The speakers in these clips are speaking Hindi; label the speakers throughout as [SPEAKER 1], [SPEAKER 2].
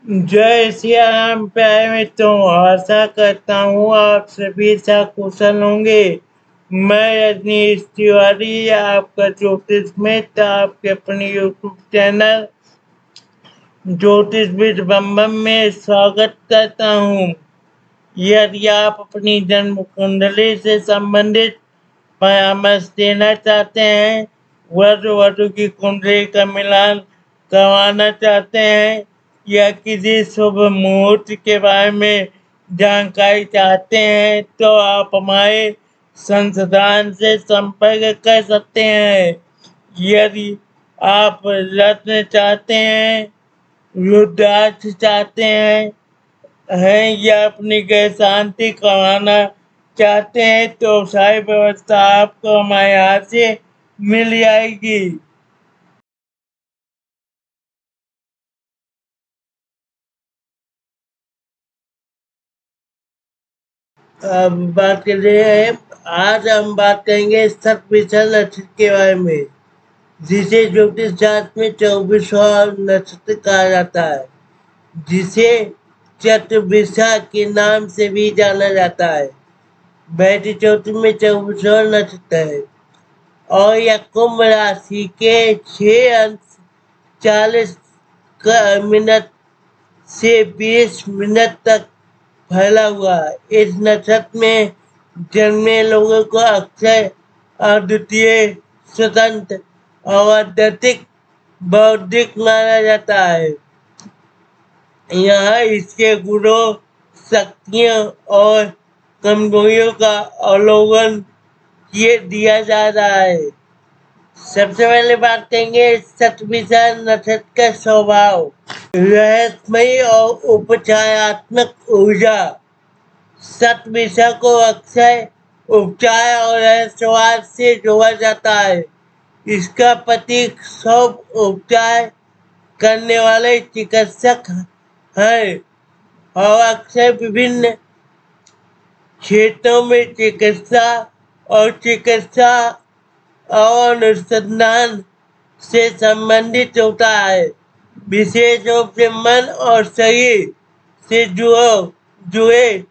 [SPEAKER 1] जय सिया राम प्यारे मित्रों, आशा करता हूँ आप सभी सकुशल होंगे। मैं रजनीश तिवारी, आपका ज्योतिष मित्र, आपके अपने यूट्यूब चैनल ज्योतिष विद बम बम में स्वागत करता हूँ। यदि आप अपनी जन्म कुंडली से संबंधित परामर्श देना चाहते हैं, वर वधु की कुंडली का मिलान करवाना चाहते हैं या किसी शुभ मुहूर्त के बारे में जानकारी चाहते हैं, तो आप हमारे संस्थान से संपर्क कर सकते हैं। यदि आप रत्न चाहते हैं, रुद्राक्ष चाहते हैं या अपनी गृह शांति करवाना चाहते हैं, तो सारी व्यवस्था आपको हमारे यहाँ से मिल जाएगी। अब बात कर रहे हैं, आज हम बात करेंगे शतभिषा नक्षत्र के बारे में, जिसे ज्योतिष शास्त्र में 24वां नक्षत्र कहा जाता है, जिसे शतभिषा के नाम से भी जाना जाता है। बैठी चौथी में 24वां नक्षत्र है और यह कुंभ राशि के 6 अंश 40 मिनट से 20 मिनट तक फैला हुआ है। इस नक्षत्र में जन्मे लोगों को अक्सर अद्वितीय, स्वतंत्र और अत्यधिक बौद्धिक माना जाता है। यहाँ इसके गुणों, शक्तियों और कमजोरियों का अवलोकन किए दिया जा रहा है। सबसे पहले बात करेंगे शतभिषा नक्षत्र का स्वभाव। रहस्यमयी और उपचारात्मक ऊर्जा। शतभिषा को अक्सर उपचार और रहस्यवाद से जोड़ा जाता है। इसका प्रतीक सब उपचार करने वाले चिकित्सक हैं और अक्सर विभिन्न क्षेत्रों में चिकित्सा और अनुसंधान से संबंधित होता है, विशेष रूप से मन और शरीर से जुड़े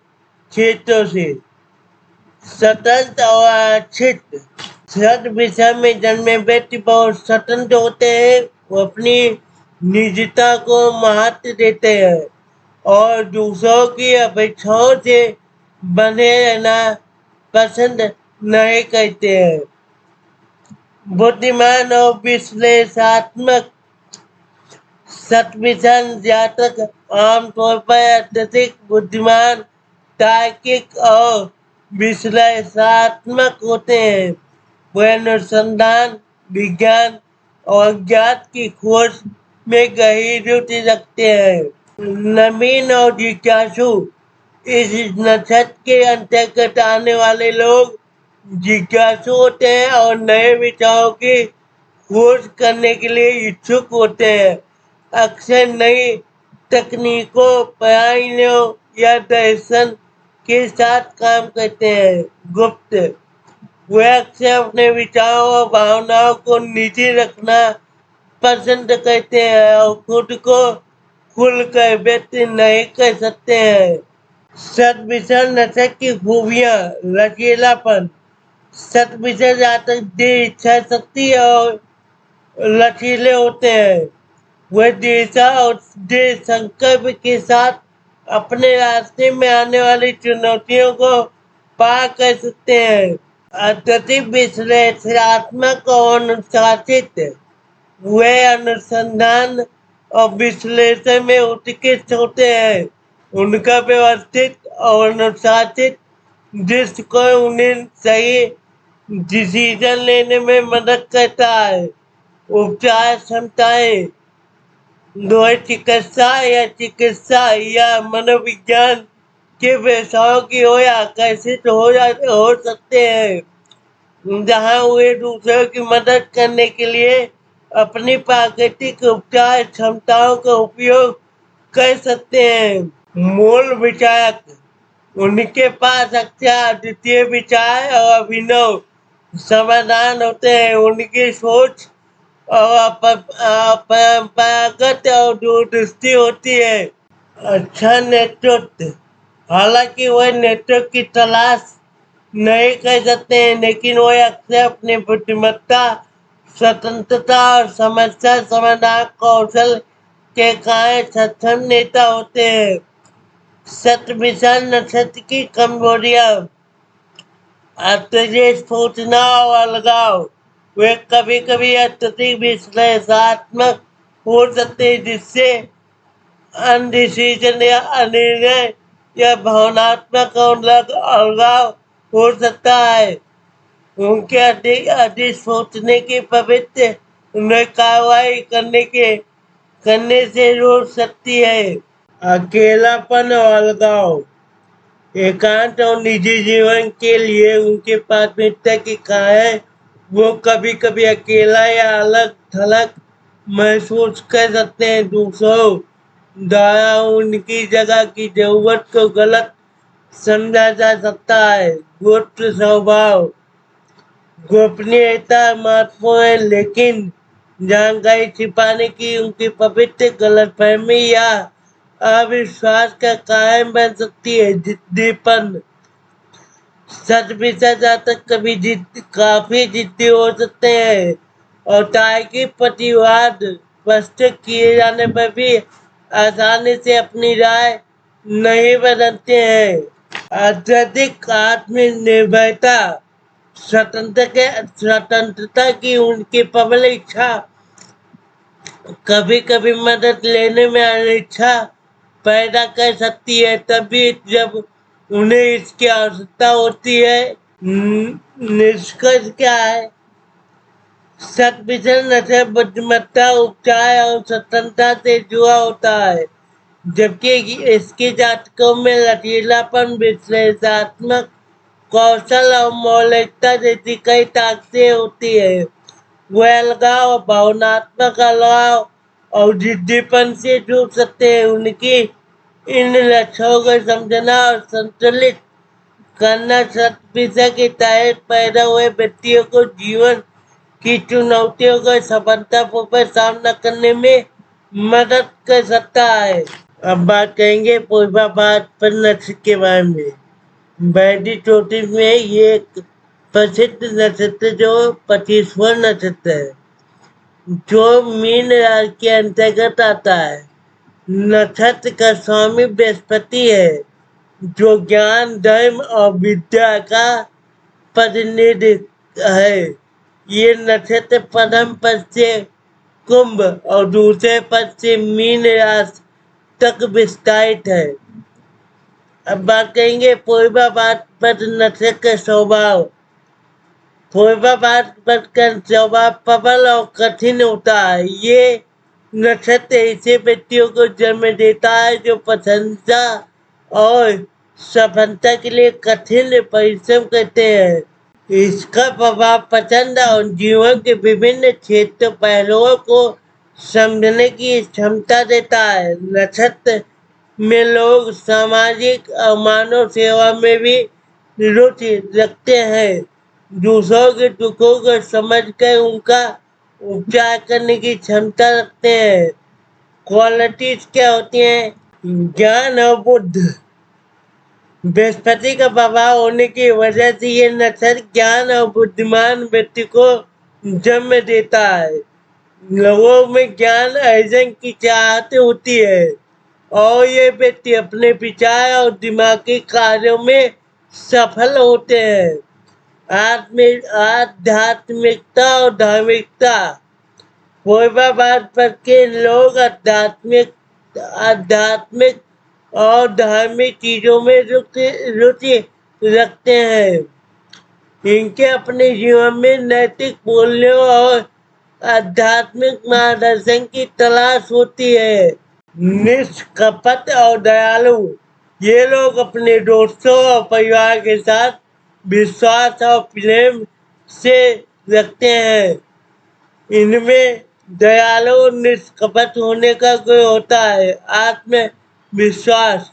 [SPEAKER 1] क्षेत्रों से। स्वतंत्र और आरक्षित। शतभिषा में जन्मे व्यक्ति बहुत स्वतंत्र होते हैं। वो अपनी निजता को महत्व देते हैं और दूसरों की अपेक्षाओं से बंधे रहना पसंद नहीं करते हैं। बुद्धिमान और विश्लेषणात्मक। शतभिषा जातक आमतौर पर अत्यधिक बुद्धिमान, तार्किक और विश्लेषणात्मक होते हैं। वे अनुसंधान, विज्ञान और अज्ञात की खोज में गहरी रुचि रखते हैं। नवीन और जिज्ञासु। इस नक्षत्र के अंतर्गत आने वाले लोग जिज्ञासु होते हैं और नए विचारों की खोज करने के लिए इच्छुक होते हैं। अक्सर नई तकनीकों, प्रणालियों या दर्शन के साथ काम करते हैं। गुप्त। वे अक्सर अपने विचारों और भावनाओं को निजी रखना पसंद करते हैं और खुद को खुलकर व्यक्त नहीं कर सकते हैं। शतभिषा नक्षत्र की खूबियां। लचीलापन। शतभिषा जातक दृढ़ इच्छा शक्ति और लचीले होते हैं। वे दृढ़ता और दृढ़ संकल्प के साथ अपने रास्ते में आने वाली चुनौतियों को पार कर सकते हैं। अत्यधिक विश्लेषणात्मक और अनुशासित। वे अनुसंधान और विश्लेषण में उत्कृष्ट होते हैं। उनका व्यवस्थित और अनुशासित दृष्टिकोण उन्हें सही डिसीजन लेने में मदद करता है। उपचार क्षमताएं। वे चिकित्सा या मनोविज्ञान के पेशाओं की ओर आकर्षित हो सकते हैं, जहां वे दूसरों की मदद करने के लिए अपनी प्राकृतिक उपचार क्षमताओं का उपयोग कर सकते हैं। मूल विचारक। उनके पास अक्सर अद्वितीय विचार और अभिनव समाधान होते हैं। उनकी सोच और परंपरागत और दूरदृष्टि होती है। अच्छा नेतृत्व, हालांकि वह नेतृत्व की तलाश नहीं कर सकते हैं, लेकिन वह अक्सर अपनी बुद्धिमत्ता, स्वतंत्रता और समस्या समाधान कौशल के कारण सक्षम नेता होते हैं। सतविषय नक्षत्र की कमजोरियां, अत्यधिक सोचना और अलगाव। वे कभी कभी अत्यधिक विश्लेषणात्मक हो सकते हैं, जिससे अनडिसीजन या अनिर्णय या भावनात्मक अलगाव हो सकता है। उनके अधिक अधिक सोचने की प्रवृत्ति उन्हें कार्रवाई करने से रोक सकती है। अकेलापन और अलगाव, एकांत और निजी जीवन के लिए उनकी प्राथमिकता के कारण वो कभी कभी अकेला या अलग थलग महसूस कर सकते हैं। दूसरों द्वारा उनकी जगह की जरूरत को गलत समझा जा सकता है। गुप्त स्वभाव, गोपनीयता महत्वपूर्ण है, लेकिन जानकारी छिपाने की उनकी प्रवृत्ति गलतफहमी या अविश्वास का कारण बन सकती है। जिद्दीपन, सच विसच जातक कभी काफी जिद्दी हो सकते हैं और तार्किक प्रतिवाद प्रस्तुत किए जाने पर भी आसानी से अपनी राय नहीं बदलते हैं। अत्यधिक आत्मनिर्भरता, स्वतंत्रता की उनकी प्रबल इच्छा कभी कभी मदद लेने में अनिच्छा पैदा कर सकती है, तभी जब उन्हें इसकी आवश्यकता होती है। निष्कर्ष क्या है? सतविषय नशे बुद्धिमत्ता, उपचार और स्वतंत्रता से जुड़ा होता है, जबकि इसके जातकों में लचीलापन, विश्लेषणात्मक कौशल और मौलिकता जैसी कई ताकतें होती है। वह अलगाव, भावनात्मक अलगाव और जिद्दीपन से जूझ सकते हैं। उनकी इन लक्ष्यों को समझना और संतुलित करना सतविषय के तहत पैदा हुए व्यक्तियों को जीवन की चुनौतियों का सफलतापूर्वक सामना करने में मदद कर सकता है। अब बात करेंगे पूर्वाभास पर नक्षत्र के बारे में। वैदिक ज्योतिष में ये एक प्रसिद्ध नक्षत्र जो 25वां नक्षत्र है, जो मीन राशि के अंतर्गत आता है। नक्षत्र का स्वामी बृहस्पति है, जो ज्ञान, धर्म और विद्या का प्रतिनिधित्व है। ये नक्षत्र प्रथम पद से कुंभ और दूसरे पद से मीन राशि तक विस्तारित है। अब बात करेंगे पूर्वाभास पद नक्षत्र का स्वभाव। पूर्वाभास पद का स्वभाव प्रबल और कठिन होता है। ये नक्षत्र ऐसे व्यक्तियों को जन्म देता है जो प्रशंसा और सफलता के लिए कठिन परिश्रम करते हैं। इसका प्रभाव पसंद और जीवन के विभिन्न क्षेत्र पहलुओं को समझने की क्षमता देता है। नक्षत्र में लोग सामाजिक और मानव सेवा में भी रुचि रखते हैं। दूसरों के दुखों को समझकर उनका उपचार करने की क्षमता रखते हैं। क्वालिटीज क्या होती हैं? ज्ञान और बुद्धि, बृहस्पति का प्रभाव होने की वजह से ये नक्षत्र ज्ञान और बुद्धिमान व्यक्ति को जन्म देता है। लोगों में ज्ञान अर्जन की चाहत होती है और ये व्यक्ति अपने विचार और दिमागी कार्यों में सफल होते हैं। आध्यात्मिकता और धार्मिकता, पूर्वाभास पद के लोग आध्यात्मिक और धार्मिक चीजों में रुचि रखते हैं। इनके अपने जीवन में नैतिक मूल्यों और आध्यात्मिक मार्गदर्शन की तलाश होती है। निष्कपट और दयालु, ये लोग अपने दोस्तों और परिवार के साथ विश्वास और प्रेम से रखते हैं। इनमें दयालु निष्कपट होने का गुण होता है। आत्मविश्वास,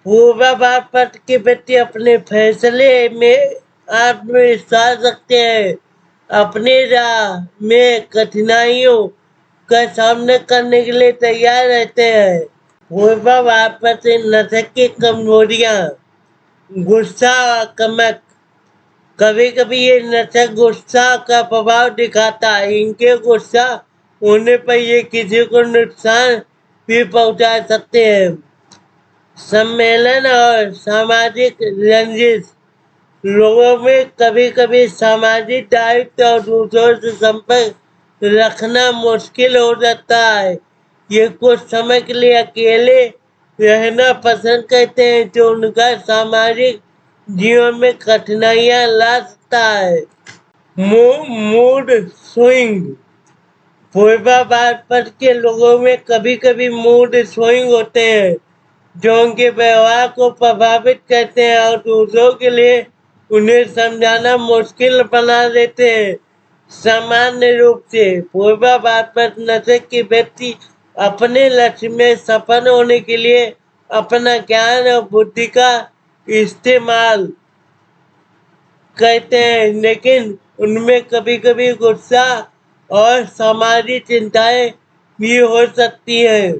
[SPEAKER 1] पूर्वाभास पद के व्यक्ति अपने फैसले में आत्मविश्वास रखते हैं, अपनी राह में कठिनाइयों का सामना करने के लिए तैयार रहते हैं। पूर्वाभास नशे की कमजोरियां, गुस्सा और कमक। कभी कभी ये नशा गुस्सा का प्रभाव दिखाता है। इनके गुस्सा होने पर ये किसी को नुकसान भी पहुंचा सकते हैं। सम्मेलन और सामाजिक रंजिश, लोगों में कभी कभी सामाजिक दायित्व और दूसरों से संपर्क रखना मुश्किल हो जाता है। ये कुछ समय के लिए अकेले रहना पसंद करते हैं, जो उनका सामाजिक जीवन में कठिनाइयां ला सकता है। मूड स्विंग, पूर्वाभास के लोगों में कभी कभी मूड स्विंग होते हैं, जो उनके व्यवहार को प्रभावित करते हैं और दूसरों के लिए उन्हें समझाना मुश्किल बना देते हैं। सामान्य रूप से पूर्वाभास नशे के व्यक्ति अपने लक्ष्य में सफल होने के लिए अपना ज्ञान और बुद्धि का इस्तेमाल करते हैं, लेकिन उनमें कभी कभी गुस्सा और सामाजिक चिंताएं भी हो सकती हैं।